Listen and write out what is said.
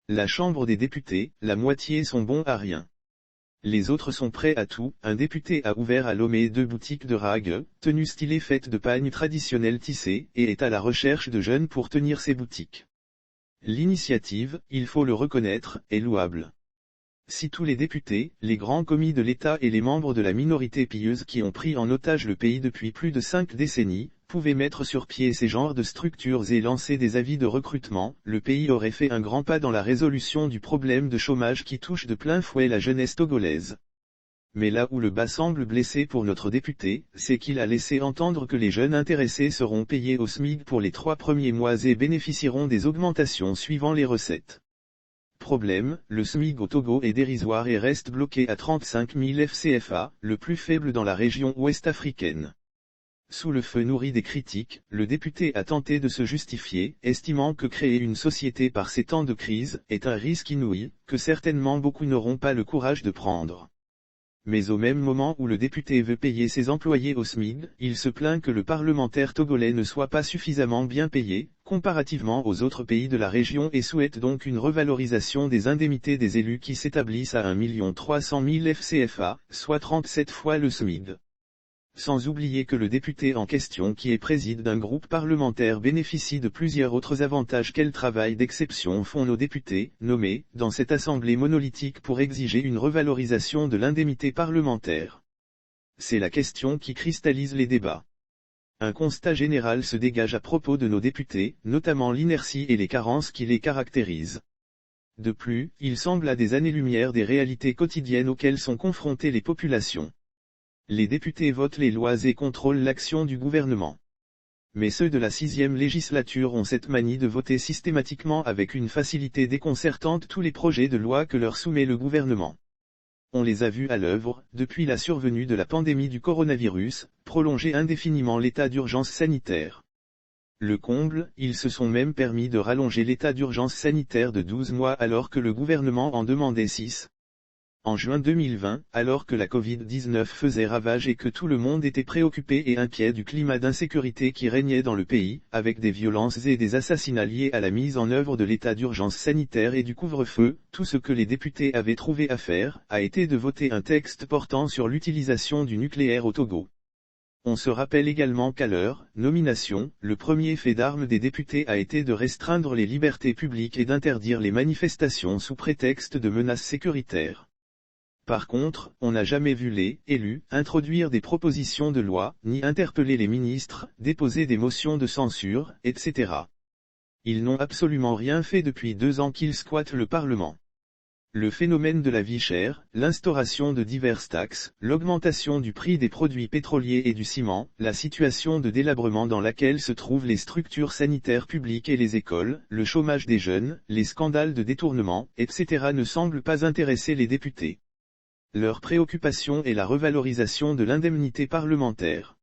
La Chambre des députés, la moitié sont bons à rien. Les autres sont prêts à tout. Un député a ouvert à Lomé 2 boutiques de rags, tenues stylées faites de pagnes traditionnelles tissées, et est à la recherche de jeunes pour tenir ses boutiques. L'initiative, il faut le reconnaître, est louable. Si tous les députés, les grands commis de l'État et les membres de la minorité pieuse qui ont pris en otage le pays depuis plus de 5 décennies, pouvaient mettre sur pied ces genres de structures et lancer des avis de recrutement, le pays aurait fait un grand pas dans la résolution du problème de chômage qui touche de plein fouet la jeunesse togolaise. Mais là où le bas semble blessé pour notre député, c'est qu'il a laissé entendre que les jeunes intéressés seront payés au SMIC pour les 3 premiers mois et bénéficieront des augmentations suivant les recettes. Problème, le SMIC au Togo est dérisoire et reste bloqué à 35 000 FCFA, le plus faible dans la région ouest africaine. Sous le feu nourri des critiques, le député a tenté de se justifier, estimant que créer une société par ces temps de crise est un risque inouï, que certainement beaucoup n'auront pas le courage de prendre. Mais au même moment où le député veut payer ses employés au SMIC, il se plaint que le parlementaire togolais ne soit pas suffisamment bien payé, comparativement aux autres pays de la région et souhaite donc une revalorisation des indemnités des élus qui s'établissent à 1 300 000 FCFA, soit 37 fois le SMIC. Sans oublier que le député en question qui est préside d'un groupe parlementaire bénéficie de plusieurs autres avantages. Quel travail d'exception font nos députés, nommés, dans cette assemblée monolithique pour exiger une revalorisation de l'indemnité parlementaire? C'est la question qui cristallise les débats. Un constat général se dégage à propos de nos députés, notamment l'inertie et les carences qui les caractérisent. De plus, ils semblent à des années-lumière des réalités quotidiennes auxquelles sont confrontées les populations. Les députés votent les lois et contrôlent l'action du gouvernement. Mais ceux de la 6e législature ont cette manie de voter systématiquement avec une facilité déconcertante tous les projets de loi que leur soumet le gouvernement. On les a vus à l'œuvre, depuis la survenue de la pandémie du coronavirus, prolonger indéfiniment l'état d'urgence sanitaire. Le comble, ils se sont même permis de rallonger l'état d'urgence sanitaire de 12 mois alors que le gouvernement en demandait 6. En juin 2020, alors que la Covid-19 faisait ravage et que tout le monde était préoccupé et inquiet du climat d'insécurité qui régnait dans le pays, avec des violences et des assassinats liés à la mise en œuvre de l'état d'urgence sanitaire et du couvre-feu, tout ce que les députés avaient trouvé à faire, a été de voter un texte portant sur l'utilisation du nucléaire au Togo. On se rappelle également qu'à leur nomination, le premier fait d'armes des députés a été de restreindre les libertés publiques et d'interdire les manifestations sous prétexte de menaces sécuritaires. Par contre, on n'a jamais vu les élus introduire des propositions de loi, ni interpeller les ministres, déposer des motions de censure, etc. Ils n'ont absolument rien fait depuis 2 ans qu'ils squattent le Parlement. Le phénomène de la vie chère, l'instauration de diverses taxes, l'augmentation du prix des produits pétroliers et du ciment, la situation de délabrement dans laquelle se trouvent les structures sanitaires publiques et les écoles, le chômage des jeunes, les scandales de détournement, etc. ne semblent pas intéresser les députés. Leur préoccupation est la revalorisation de l'indemnité parlementaire.